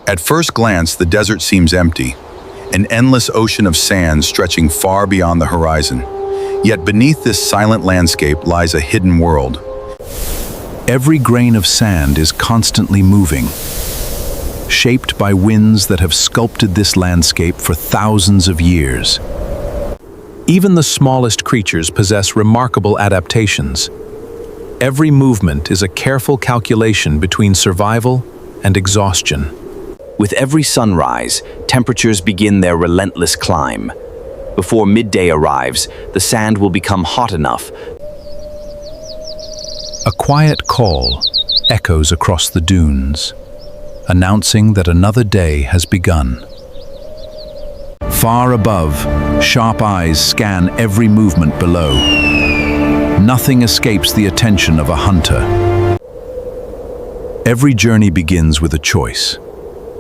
At first glance, the desert seems empty, an endless ocean of sand stretching far beyond the horizon. Yet beneath this silent landscape lies a hidden world. Every grain of sand is constantly moving, shaped by winds that have sculpted this landscape for thousands of years. Even the smallest creatures possess remarkable adaptations. Every movement is a careful calculation between survival and exhaustion. With every sunrise, temperatures begin their relentless climb. Before midday arrives, the sand will become hot enough. A quiet call echoes across the dunes, announcing that another day has begun. Far above, sharp eyes scan every movement below. Nothing escapes the attention of a hunter. Every journey begins with a choice: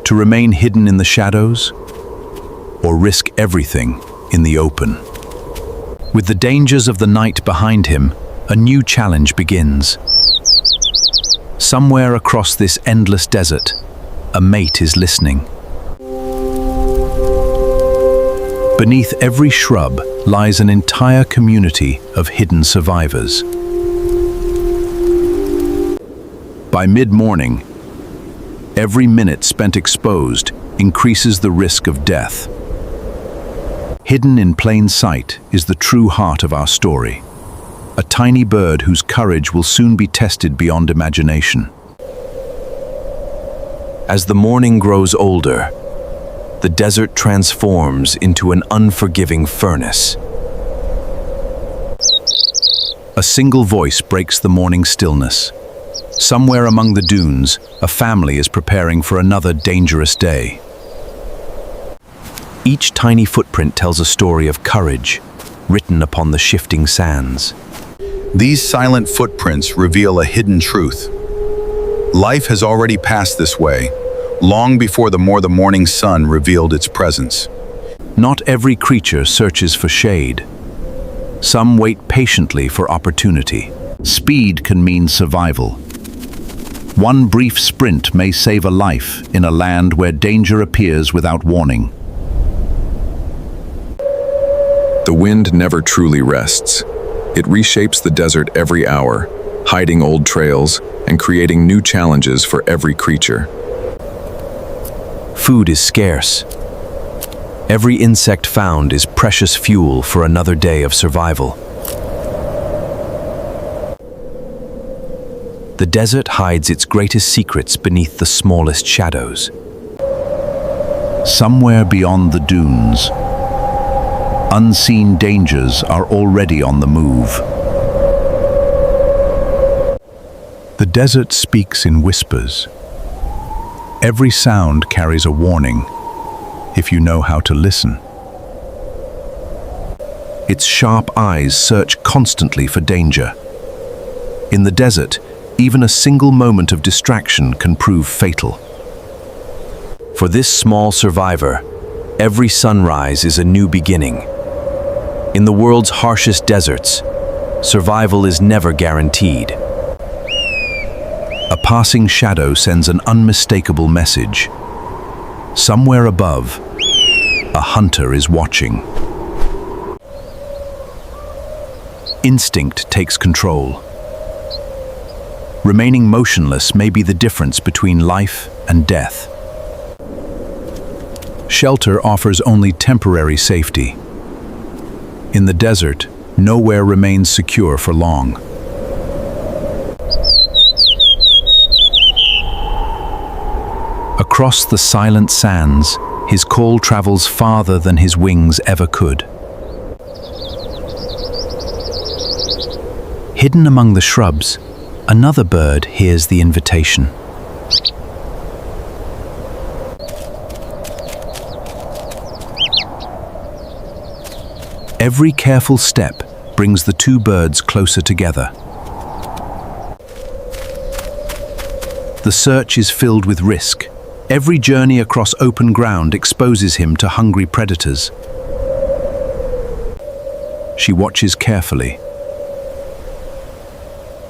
to remain hidden in the shadows or risk everything in the open. With the dangers of the night behind him, a new challenge begins. Somewhere across this endless desert, a mate is listening. Beneath every shrub lies an entire community of hidden survivors. By mid-morning, every minute spent exposed increases the risk of death. Hidden in plain sight is the true heart of our story. A tiny bird whose courage will soon be tested beyond imagination. As the morning grows older, the desert transforms into an unforgiving furnace. A single voice breaks the morning stillness. Somewhere among the dunes, a family is preparing for another dangerous day. Each tiny footprint tells a story of courage, written upon the shifting sands. These silent footprints reveal a hidden truth. Life has already passed this way, long before the morning sun revealed its presence. Not every creature searches for shade. Some wait patiently for opportunity. Speed can mean survival. One brief sprint may save a life in a land where danger appears without warning. The wind never truly rests. It reshapes the desert every hour, hiding old trails and creating new challenges for every creature. Food is scarce. Every insect found is precious fuel for another day of survival. The desert hides its greatest secrets beneath the smallest shadows. Somewhere beyond the dunes, unseen dangers are already on the move. The desert speaks in whispers. Every sound carries a warning, if you know how to listen. Its sharp eyes search constantly for danger. In the desert, even a single moment of distraction can prove fatal. For this small survivor, every sunrise is a new beginning. In the world's harshest deserts, survival is never guaranteed. A passing shadow sends an unmistakable message. Somewhere above, a hunter is watching. Instinct takes control. Remaining motionless may be the difference between life and death. Shelter offers only temporary safety. In the desert, nowhere remains secure for long. Across the silent sands, his call travels farther than his wings ever could. Hidden among the shrubs, another bird hears the invitation. Every careful step brings the two birds closer together. The search is filled with risk. Every journey across open ground exposes him to hungry predators. She watches carefully.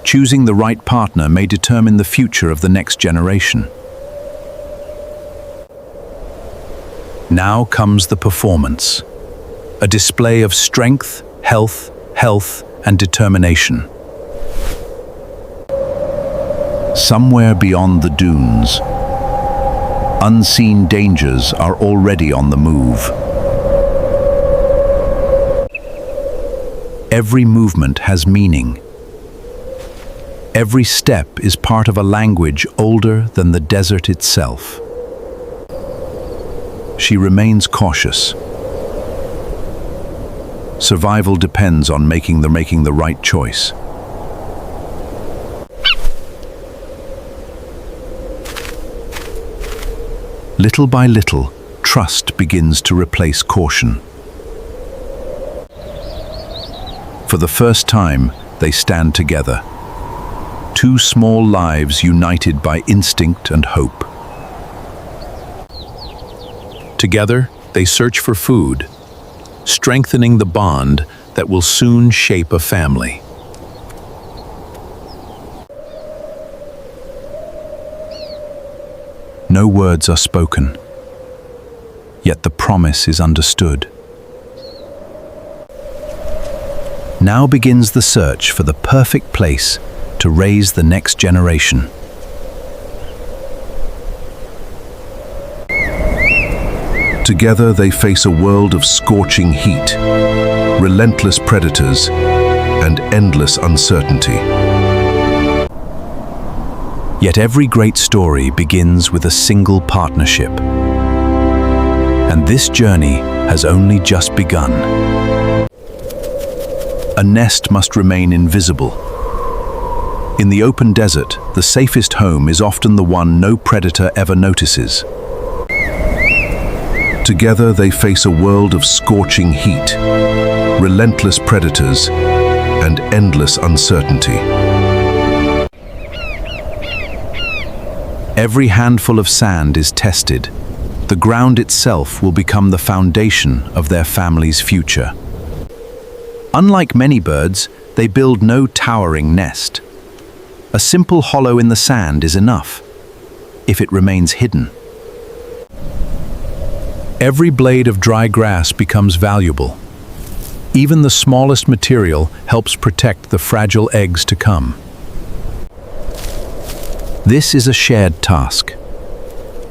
Choosing the right partner may determine the future of the next generation. Now comes the performance, a display of strength, health, and determination. Somewhere beyond the dunes, unseen dangers are already on the move. Every movement has meaning. Every step is part of a language older than the desert itself. She remains cautious. Survival depends on making the right choice. Little by little, trust begins to replace caution. For the first time, they stand together. Two small lives united by instinct and hope. Together, they search for food, strengthening the bond that will soon shape a family. No words are spoken, yet the promise is understood. Now begins the search for the perfect place to raise the next generation. Together they face a world of scorching heat, relentless predators, and endless uncertainty. Yet every great story begins with a single partnership. And this journey has only just begun. A nest must remain invisible. In the open desert, the safest home is often the one no predator ever notices. Together they face a world of scorching heat, relentless predators, and endless uncertainty. Every handful of sand is tested. The ground itself will become the foundation of their family's future. Unlike many birds, they build no towering nest. A simple hollow in the sand is enough, if it remains hidden. Every blade of dry grass becomes valuable. Even the smallest material helps protect the fragile eggs to come. This is a shared task.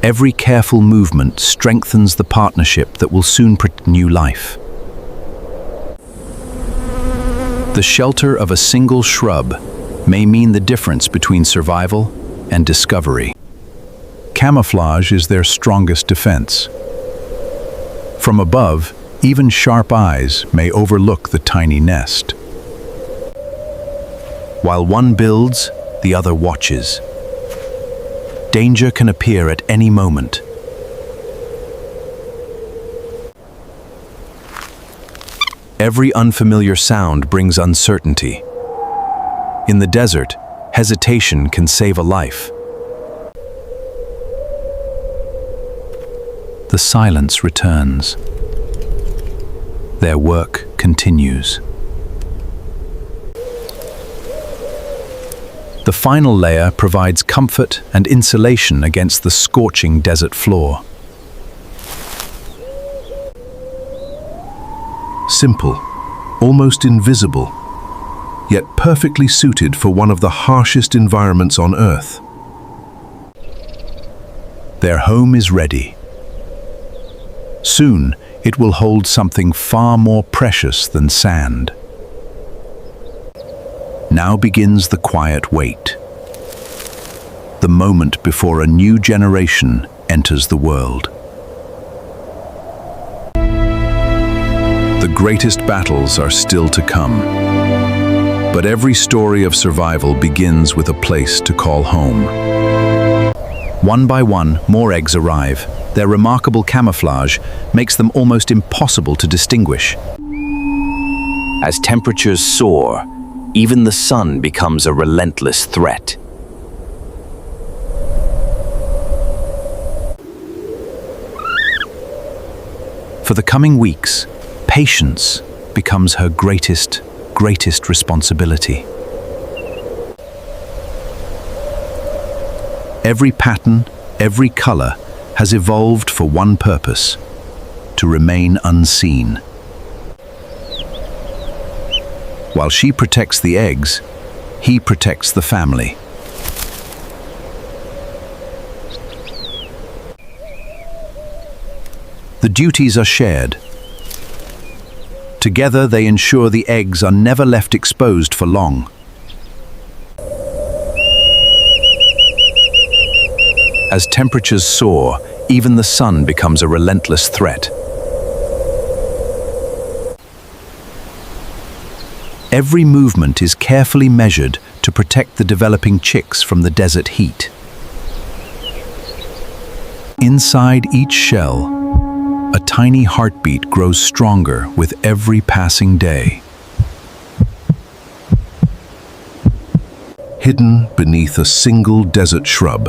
Every careful movement strengthens the partnership that will soon protect new life. The shelter of a single shrub may mean the difference between survival and discovery. Camouflage is their strongest defense. From above, even sharp eyes may overlook the tiny nest. While one builds, the other watches. Danger can appear at any moment. Every unfamiliar sound brings uncertainty. In the desert, hesitation can save a life. The silence returns. Their work continues. The final layer provides comfort and insulation against the scorching desert floor. Simple, almost invisible, yet perfectly suited for one of the harshest environments on Earth. Their home is ready. Soon, it will hold something far more precious than sand. Now begins the quiet wait. The moment before a new generation enters the world. The greatest battles are still to come. But every story of survival begins with a place to call home. One by one, more eggs arrive. Their remarkable camouflage makes them almost impossible to distinguish. As temperatures soar, even the sun becomes a relentless threat. For the coming weeks, patience becomes her greatest responsibility. Every pattern, every color has evolved for one purpose: to remain unseen. While she protects the eggs, he protects the family. The duties are shared. Together they ensure the eggs are never left exposed for long. As temperatures soar, even the sun becomes a relentless threat. Every movement is carefully measured to protect the developing chicks from the desert heat. Inside each shell, a tiny heartbeat grows stronger with every passing day. Hidden beneath a single desert shrub,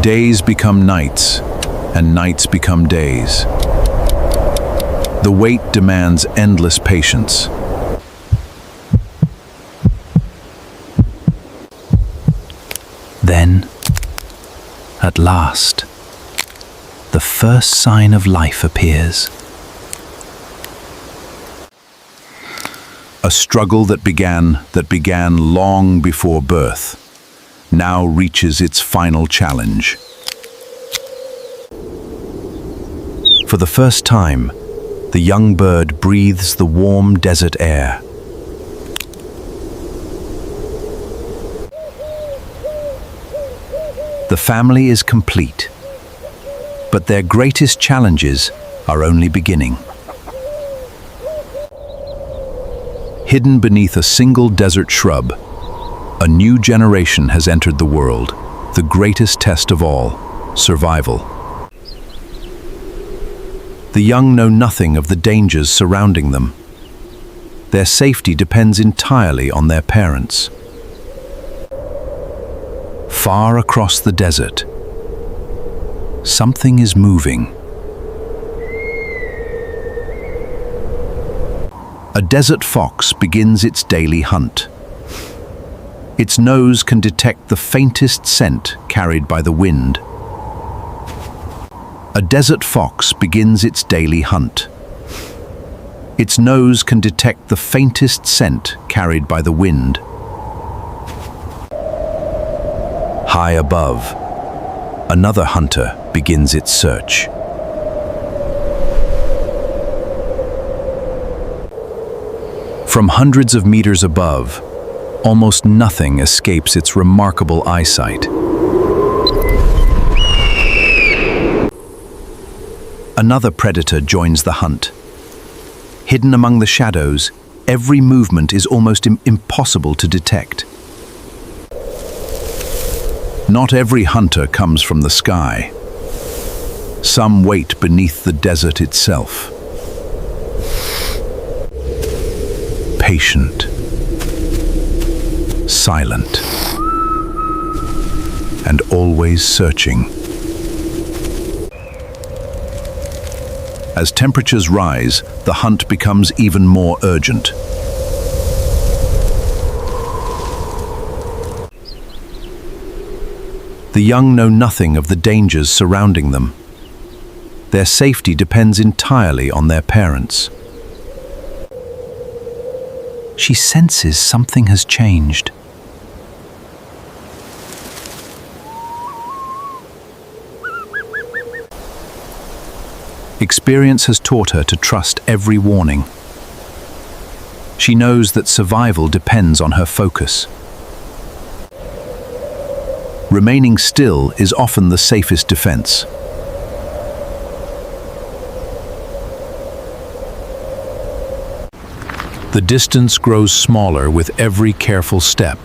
days become nights, and nights become days. The wait demands endless patience. Then, at last, the first sign of life appears. A struggle that began long before birth, now reaches its final challenge. For the first time, the young bird breathes the warm desert air. The family is complete, but their greatest challenges are only beginning. Hidden beneath a single desert shrub, a new generation has entered the world, the greatest test of all, survival. The young know nothing of the dangers surrounding them. Their safety depends entirely on their parents. Far across the desert, something is moving. A desert fox begins its daily hunt. Its nose can detect the faintest scent carried by the wind. A desert fox begins its daily hunt. Its nose can detect the faintest scent carried by the wind. High above, another hunter begins its search. From hundreds of meters above, almost nothing escapes its remarkable eyesight. Another predator joins the hunt. Hidden among the shadows, every movement is almost impossible to detect. Not every hunter comes from the sky. Some wait beneath the desert itself. Patient, silent, and always searching. As temperatures rise, the hunt becomes even more urgent. The young know nothing of the dangers surrounding them. Their safety depends entirely on their parents. She senses something has changed. Experience has taught her to trust every warning. She knows that survival depends on her focus. Remaining still is often the safest defense. The distance grows smaller with every careful step.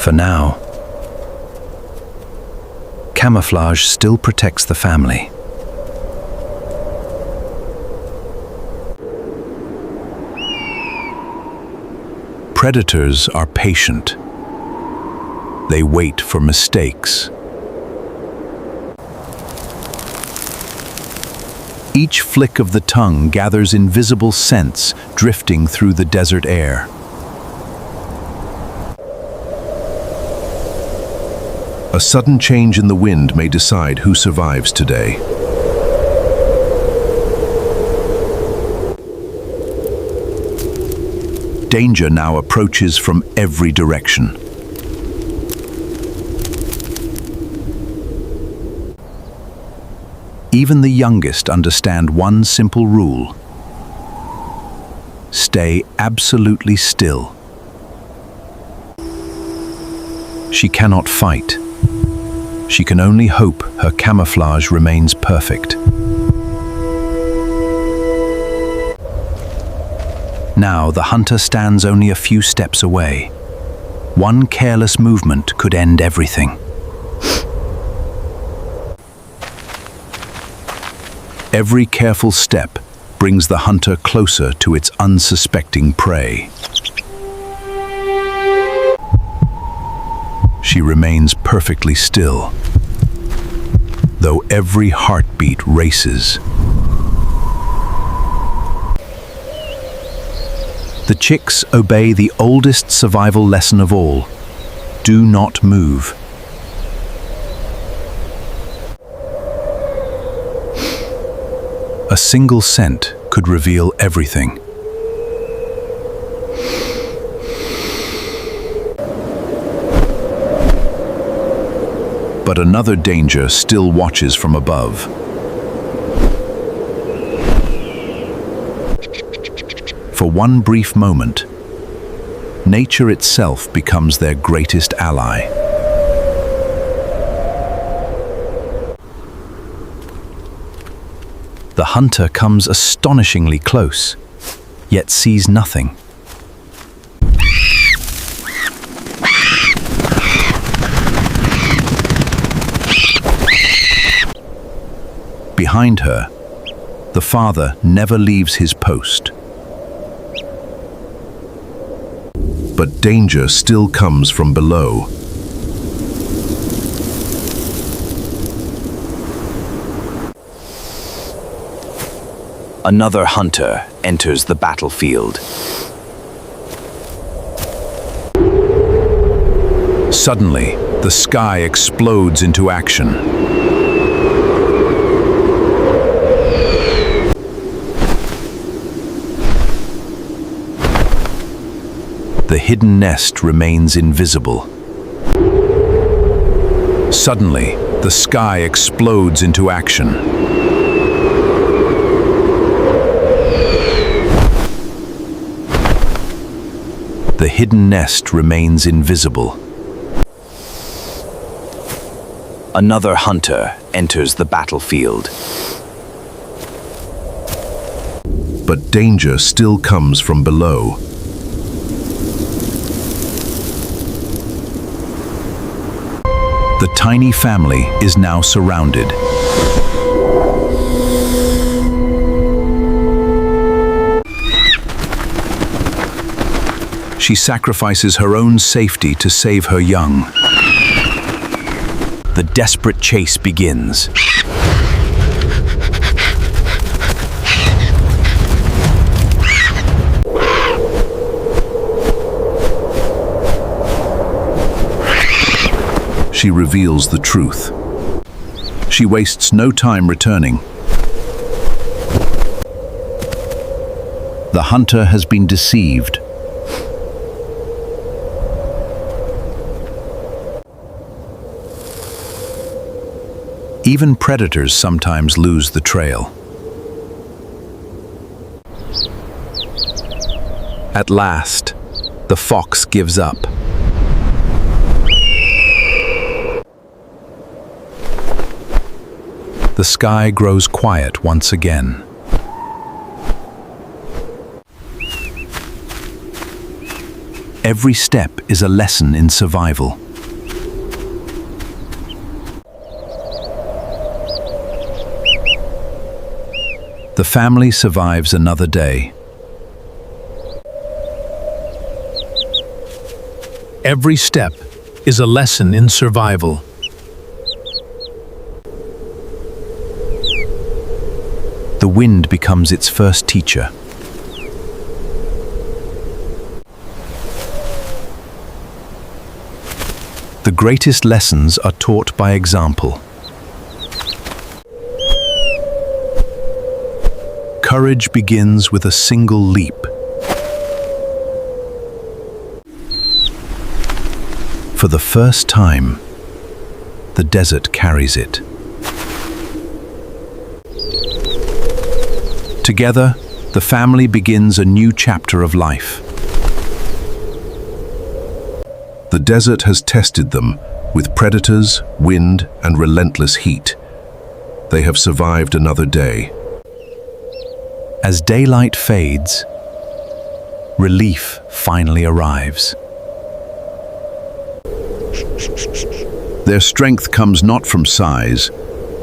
For now, camouflage still protects the family. Predators are patient. They wait for mistakes. Each flick of the tongue gathers invisible scents drifting through the desert air. A sudden change in the wind may decide who survives today. Danger now approaches from every direction. Even the youngest understand one simple rule: stay absolutely still. She cannot fight. She can only hope her camouflage remains perfect. Now the hunter stands only a few steps away. One careless movement could end everything. Every careful step brings the hunter closer to its unsuspecting prey. She remains perfectly still, though every heartbeat races. The chicks obey the oldest survival lesson of all: do not move. A single scent could reveal everything. But another danger still watches from above. For one brief moment, nature itself becomes their greatest ally. The hunter comes astonishingly close, yet sees nothing. Behind her, the father never leaves his post. But danger still comes from below. Another hunter enters the battlefield. Suddenly, the sky explodes into action. The hidden nest remains invisible. Suddenly, the sky explodes into action. The hidden nest remains invisible. Another hunter enters the battlefield. But danger still comes from below. The tiny family is now surrounded. She sacrifices her own safety to save her young. The desperate chase begins. She reveals the truth. She wastes no time returning. The hunter has been deceived. Even predators sometimes lose the trail. At last, the fox gives up. The sky grows quiet once again. Every step is a lesson in survival. The family survives another day. Every step is a lesson in survival. the wind becomes its first teacher. The greatest lessons are taught by example. Courage begins with a single leap. For the first time, the desert carries it. Together, the family begins a new chapter of life. The desert has tested them with predators, wind, and relentless heat. They have survived another day. As daylight fades, relief finally arrives. Their strength comes not from size,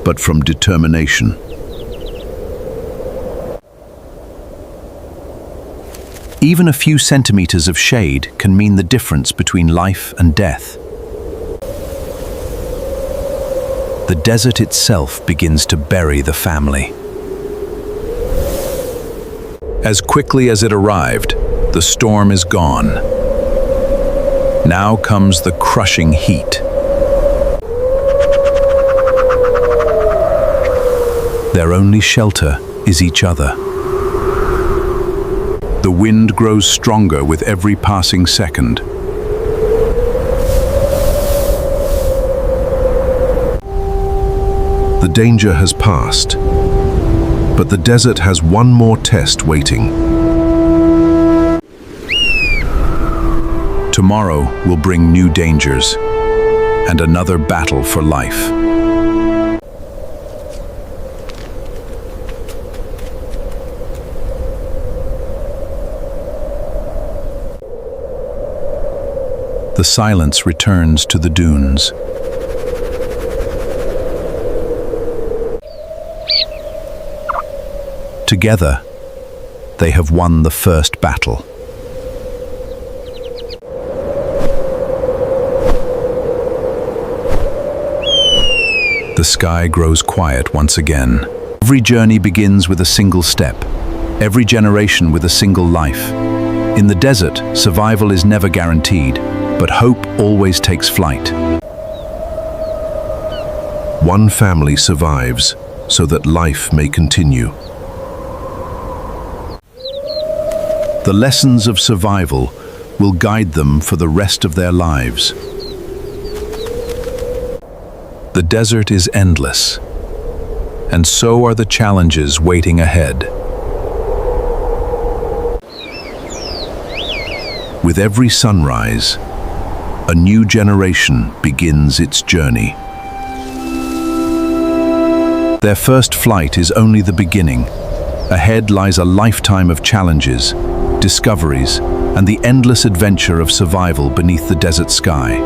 but from determination. Even a few centimeters of shade can mean the difference between life and death. The desert itself begins to bury the family. As quickly as it arrived, the storm is gone. Now comes the crushing heat. Their only shelter is each other. The wind grows stronger with every passing second. The danger has passed, but the desert has one more test waiting. Tomorrow will bring new dangers and another battle for life. The silence returns to the dunes. Together, they have won the first battle. The sky grows quiet once again. Every journey begins with a single step, every generation with a single life. In the desert, survival is never guaranteed, but hope always takes flight. One family survives so that life may continue. The lessons of survival will guide them for the rest of their lives. The desert is endless, and so are the challenges waiting ahead. With every sunrise, a new generation begins its journey. Their first flight is only the beginning. Ahead lies a lifetime of challenges, discoveries, and the endless adventure of survival beneath the desert sky.